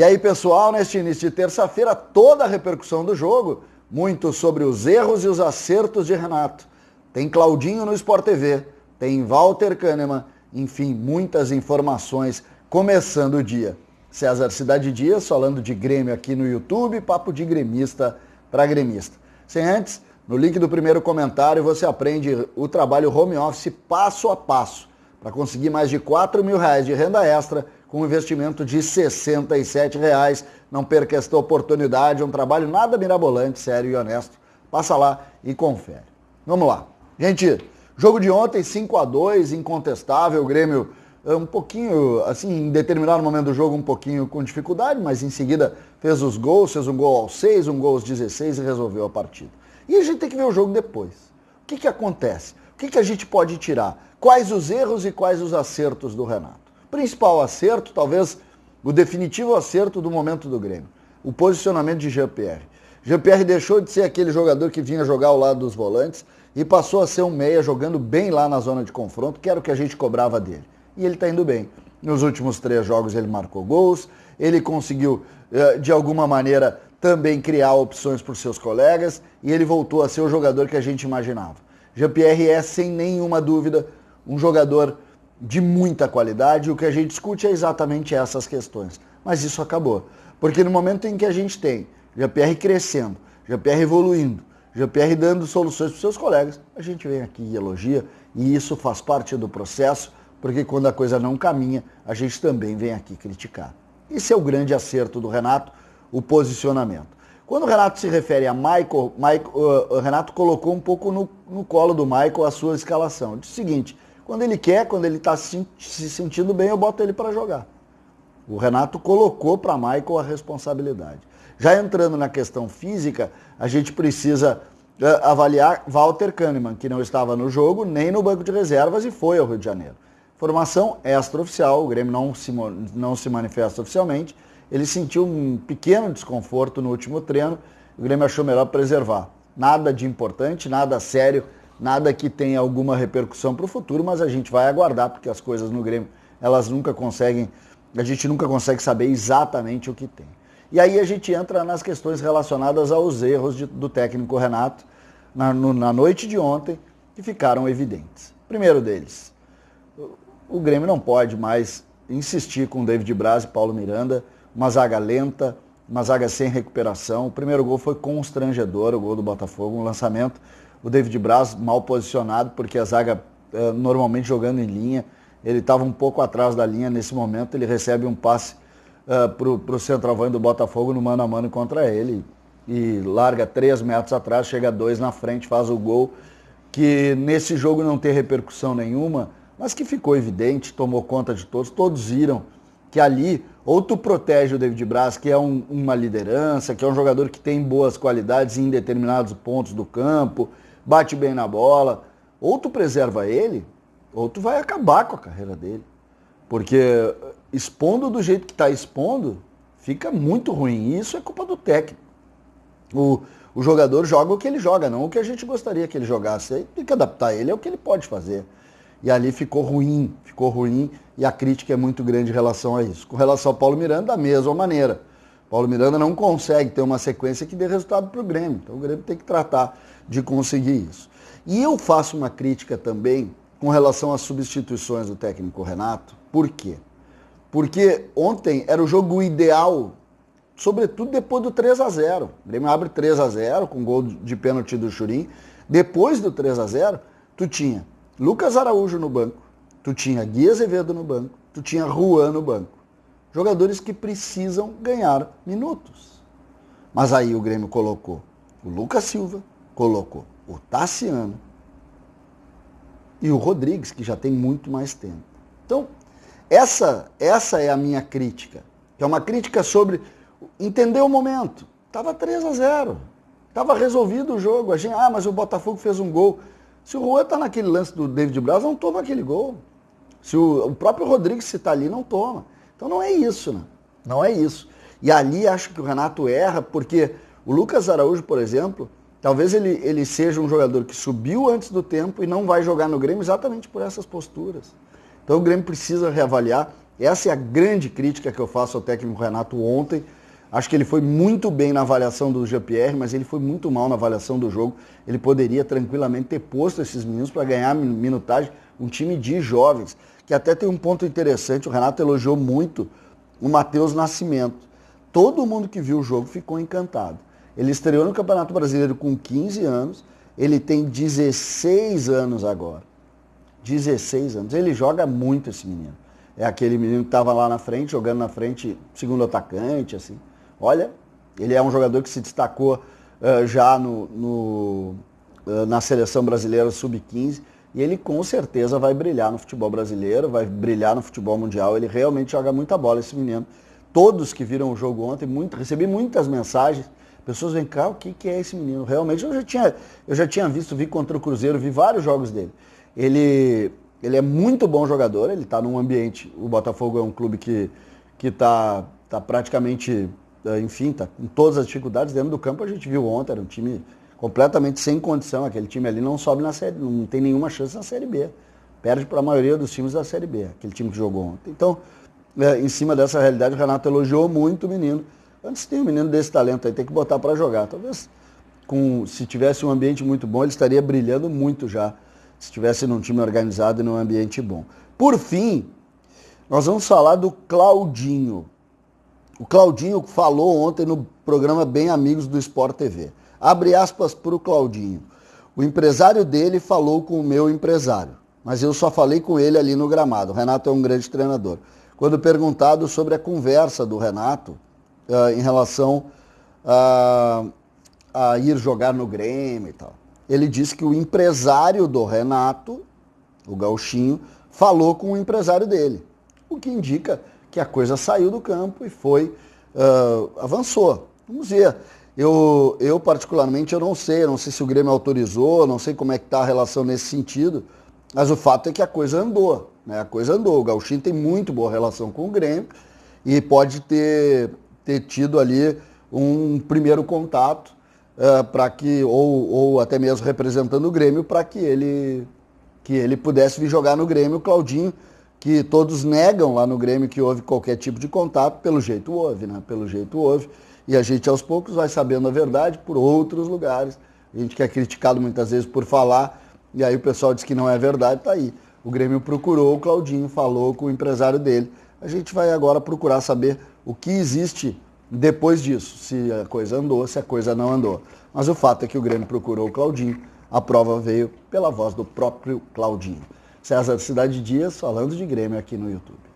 E aí, pessoal, neste início de terça-feira, toda a repercussão do jogo, muito sobre os erros e os acertos de Renato. Tem Claudinho no Sport TV, tem Walter Kahneman, enfim, muitas informações começando o dia. César Cidade Dias falando de Grêmio aqui no YouTube, papo de gremista para gremista. Sem antes, no link do primeiro comentário você aprende o trabalho home office passo a passo para conseguir mais de R$4.000 de renda extra com um investimento de R$67. Não perca esta oportunidade, é um trabalho nada mirabolante, sério e honesto. Passa lá e confere. Vamos lá. Gente, jogo de ontem, 5-2, incontestável, o Grêmio um pouquinho, assim, em determinado momento do jogo, um pouquinho com dificuldade, mas em seguida fez os gols, fez um gol aos 6, um gol aos 16 e resolveu a partida. E a gente tem que ver o jogo depois. O que acontece? O que a gente pode tirar? Quais os erros e quais os acertos do Renato? Principal acerto, talvez o definitivo acerto do momento do Grêmio, o posicionamento de Jean-Pierre. Jean-Pierre deixou de ser aquele jogador que vinha jogar ao lado dos volantes e passou a ser um meia jogando bem lá na zona de confronto, que era o que a gente cobrava dele. E ele está indo bem. Nos últimos 3 jogos ele marcou gols, ele conseguiu, de alguma maneira, também criar opções para os seus colegas e ele voltou a ser o jogador que a gente imaginava. Jean-Pierre é, sem nenhuma dúvida, um jogador de muita qualidade, e o que a gente discute é exatamente essas questões. Mas isso acabou. Porque no momento em que a gente tem Jean-Pierre crescendo, Jean-Pierre evoluindo, Jean-Pierre dando soluções para os seus colegas, a gente vem aqui e elogia, e isso faz parte do processo, porque quando a coisa não caminha, a gente também vem aqui criticar. Esse é o grande acerto do Renato, o posicionamento. Quando o Renato se refere a Michael, o Renato colocou um pouco no colo do Michael a sua escalação. Diz o seguinte: quando ele quer, quando ele está se sentindo bem, eu boto ele para jogar. O Renato colocou para Michael a responsabilidade. Já entrando na questão física, a gente precisa avaliar Walter Kahneman, que não estava no jogo, nem no banco de reservas e foi ao Rio de Janeiro. Formação extraoficial, o Grêmio não se manifesta oficialmente. Ele sentiu um pequeno desconforto no último treino, o Grêmio achou melhor preservar. Nada de importante, nada sério, nada que tenha alguma repercussão para o futuro, mas a gente vai aguardar, porque as coisas no Grêmio, a gente nunca consegue saber exatamente o que tem. E aí a gente entra nas questões relacionadas aos erros do técnico Renato na noite de ontem, que ficaram evidentes. Primeiro deles, o Grêmio não pode mais insistir com David Braz e Paulo Miranda, uma zaga lenta, uma zaga sem recuperação. O primeiro gol foi constrangedor, o gol do Botafogo, um lançamento. O David Braz mal posicionado, porque a zaga normalmente jogando em linha, ele estava um pouco atrás da linha nesse momento, ele recebe um passe para o centroavante do Botafogo no mano a mano contra ele e larga 3 metros atrás, chega 2 na frente, faz o gol, que nesse jogo não tem repercussão nenhuma, mas que ficou evidente, tomou conta de todos viram que ali ou tu protege o David Braz, que é uma liderança, que é um jogador que tem boas qualidades em determinados pontos do campo, bate bem na bola, ou tu preserva ele, ou tu vai acabar com a carreira dele. Porque expondo do jeito que está expondo, fica muito ruim. E isso é culpa do técnico. O jogador joga o que ele joga, não o que a gente gostaria que ele jogasse. Aí tem que adaptar ele ao que ele pode fazer. E ali ficou ruim, e a crítica é muito grande em relação a isso. Com relação ao Paulo Miranda, da mesma maneira. Paulo Miranda não consegue ter uma sequência que dê resultado para o Grêmio. Então o Grêmio tem que tratar de conseguir isso. E eu faço uma crítica também com relação às substituições do técnico Renato. Por quê? Porque ontem era o jogo ideal, sobretudo depois do 3-0. O Grêmio abre 3-0 com gol de pênalti do Churin. Depois do 3-0, tu tinha Lucas Araújo no banco, tu tinha Gui Azevedo no banco, tu tinha Juan no banco. Jogadores que precisam ganhar minutos. Mas aí o Grêmio colocou o Lucas Silva, colocou o Tassiano e o Rodrigues, que já tem muito mais tempo. Então, essa é a minha crítica, que é uma crítica sobre entender o momento. Estava 3-0, estava resolvido o jogo. Mas o Botafogo fez um gol. Se o Juan está naquele lance do David Braz, não toma aquele gol. Se o próprio Rodrigues, se está ali, não toma. Então não é isso, né? Não é isso. E ali acho que o Renato erra, porque o Lucas Araújo, por exemplo, talvez ele seja um jogador que subiu antes do tempo e não vai jogar no Grêmio exatamente por essas posturas. Então o Grêmio precisa reavaliar Essa é a grande crítica que eu faço ao técnico Renato ontem. Acho que ele foi muito bem na avaliação do Jean-Pierre, mas ele foi muito mal na avaliação do jogo. Ele poderia tranquilamente ter posto esses meninos para ganhar minutagem, um time de jovens, que até tem um ponto interessante, o Renato elogiou muito o Matheus Nascimento. Todo mundo que viu o jogo ficou encantado. Ele estreou no Campeonato Brasileiro com 15 anos, ele tem 16 anos agora. 16 anos. Ele joga muito, esse menino. É aquele menino que estava lá na frente, jogando na frente, segundo atacante, assim. Olha, ele é um jogador que se destacou já na seleção brasileira sub-15 e ele com certeza vai brilhar no futebol brasileiro, vai brilhar no futebol mundial. Ele realmente joga muita bola, esse menino. Todos que viram o jogo ontem, recebi muitas mensagens. Pessoas vêm cá, o que é esse menino? Realmente eu já tinha visto, vi contra o Cruzeiro, vi vários jogos dele. Ele é muito bom jogador, ele está num ambiente, o Botafogo é um clube que está praticamente, enfim, está com todas as dificuldades dentro do campo. A gente viu ontem, era um time completamente sem condição, aquele time ali não sobe na Série, não tem nenhuma chance na Série B. Perde para a maioria dos times da Série B, aquele time que jogou ontem. Então, em cima dessa realidade, o Renato elogiou muito o menino. Antes tem um menino desse talento aí, tem que botar para jogar. Talvez, se tivesse um ambiente muito bom, ele estaria brilhando muito já, se estivesse num time organizado e num ambiente bom. Por fim, nós vamos falar do Claudinho. O Claudinho falou ontem no programa Bem Amigos do Sport TV. Abre aspas para o Claudinho. O empresário dele falou com o meu empresário, mas eu só falei com ele ali no gramado. O Renato é um grande treinador. Quando perguntado sobre a conversa do Renato em relação a ir jogar no Grêmio e tal, ele disse que o empresário do Renato, o Gauchinho, falou com o empresário dele, o que indica que a coisa saiu do campo e avançou. Vamos ver. Eu particularmente, eu não sei se o Grêmio autorizou, não sei como é que está a relação nesse sentido, mas o fato é que a coisa andou, né? A coisa andou. O Gauchinho tem muito boa relação com o Grêmio e pode ter tido ali um primeiro contato para que, ou até mesmo representando o Grêmio, para que ele pudesse vir jogar no Grêmio. O Claudinho, que todos negam lá no Grêmio que houve qualquer tipo de contato, pelo jeito houve, né? Pelo jeito houve. E a gente aos poucos vai sabendo a verdade por outros lugares. A gente que é criticado muitas vezes por falar, e aí o pessoal diz que não é verdade, tá aí. O Grêmio procurou o Claudinho, falou com o empresário dele. A gente vai agora procurar saber o que existe depois disso, se a coisa andou, se a coisa não andou. Mas o fato é que o Grêmio procurou o Claudinho, a prova veio pela voz do próprio Claudinho. César Cidade Dias falando de Grêmio aqui no YouTube.